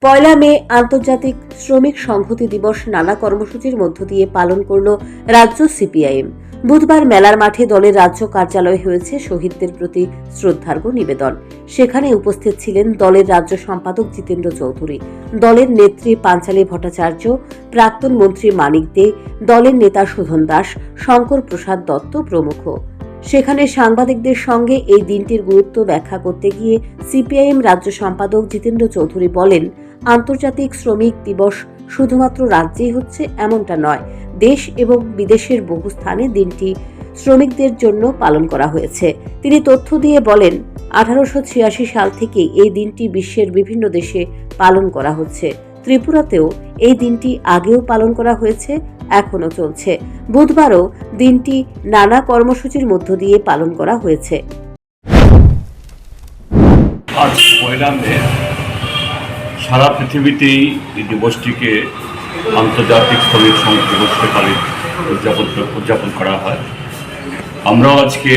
পয়লা মে আন্তর্জাতিক শ্রমিক সংহতি দিবস নানা কর্মসূচির মধ্য দিয়ে পালন করল রাজ্য সিপিআইএম। বুধবার মেলার মাঠে দলের রাজ্য কার্যালয়ে হয়েছে শহীদদের প্রতি শ্রদ্ধার্ঘ্য নিবেদন। সেখানে উপস্থিত ছিলেন দলের রাজ্য সম্পাদক জিতেন্দ্র চৌধুরী, দলের নেত্রী পাঞ্চালী ভট্টাচার্য, প্রাক্তন মন্ত্রী মানিক দে, দলের নেতা সুধন দাস, শঙ্কর প্রসাদ দত্ত প্রমুখ। সেখানে সাংবাদিকদের সঙ্গে এই দিনটির গুরুত্ব ব্যাখ্যা করতে গিয়ে সিপিআইএম রাজ্য সম্পাদক জিতেন্দ্র চৌধুরী বলেন, আন্তর্জাতিক শ্রমিক দিবস শুধুমাত্র রাজ্যেই হচ্ছে এমনটা নয়, দেশ এবং বিদেশের বহু স্থানে দিনটি শ্রমিকদের জন্য পালন করা হয়েছে। তিনি তথ্য দিয়ে বলেন, 1886 সাল থেকে এই দিনটি বিশ্বের বিভিন্ন দেশে পালন করা হচ্ছে। ত্রিপুরাতেও এই দিনটি আগেও পালন করা হয়েছে, এখনো চলছে। বুধবারও দিনটি নানা কর্মসূচির মধ্য দিয়ে পালন করা হয়েছে। আজ পয়লা মে সারা পৃথিবীতেই এই দিবসটিকে আন্তর্জাতিক শ্রমিক সংহতি দিবস হিসেবে উদযাপন করা হয়। আমরাও আজকে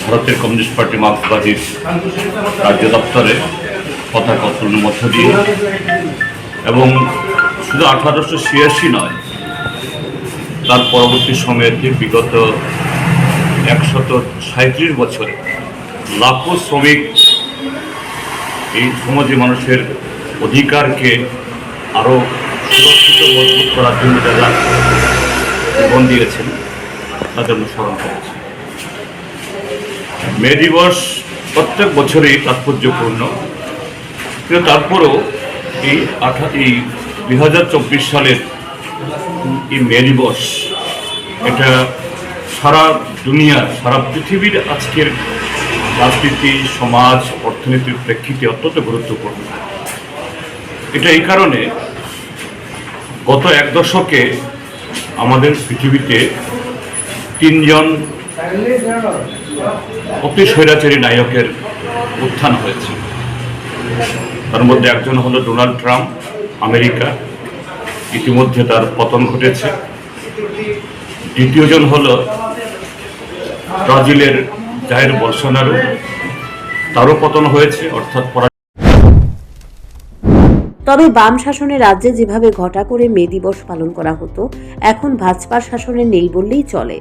ভারতের কমিউনিস্ট পার্টি মার্ক্সবাদীর রাজ্য দপ্তরে পতাকা উত্তোলনের মধ্য দিয়ে এবং শুধু 1886 নয়, তার পরবর্তী সময়তে বিগত 137 বছরে লাখো শ্রমিক এই সমাজে মানুষের অধিকারকে আরও সুরক্ষিত মজবুত করার জন্য যারা জীবন দিয়েছেন তাদের অনুসরণ করেছে। মে দিবস প্রত্যেক বছরই তাৎপর্যপূর্ণ, কিন্তু তারপরেও এই 2024 সালের এই মে দিবস এটা সারা দুনিয়ার, সারা পৃথিবীর আজকের রাজনীতি, সমাজ, অর্থনীতির প্রেক্ষিতে অত্যন্ত গুরুত্বপূর্ণ। এটা এই কারণে, গত এক দশকে আমাদের পৃথিবীতে 3 জন অতি স্বৈরাচারী নায়কের উত্থান হয়েছে। তার মধ্যে একজন হলো ডোনাল্ড ট্রাম্প, আমেরিকা, ইতিমধ্যে তার পতন ঘটেছে। দ্বিতীয়জন হলো ব্রাজিলের জাইর বলসোনারো, তারও পতন হয়েছে, অর্থাৎ। তবে বাম শাসনের রাজ্যে যেভাবে ঘটা করে মে দিবস পালন করা হতো, এখন ভাজপার শাসনে নেই বললেই চলে।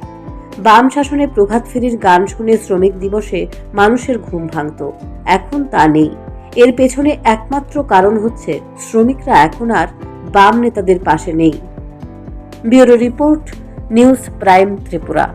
বাম শাসনে প্রভাত ফেরির গান শুনে শ্রমিক দিবসে মানুষের ঘুম ভাঙত, এখন তা নেই। এর পেছনে একমাত্র কারণ হচ্ছে শ্রমিকরা এখন আর বাম নেতাদের পাশে নেই। Bureau report, news prime Tripura.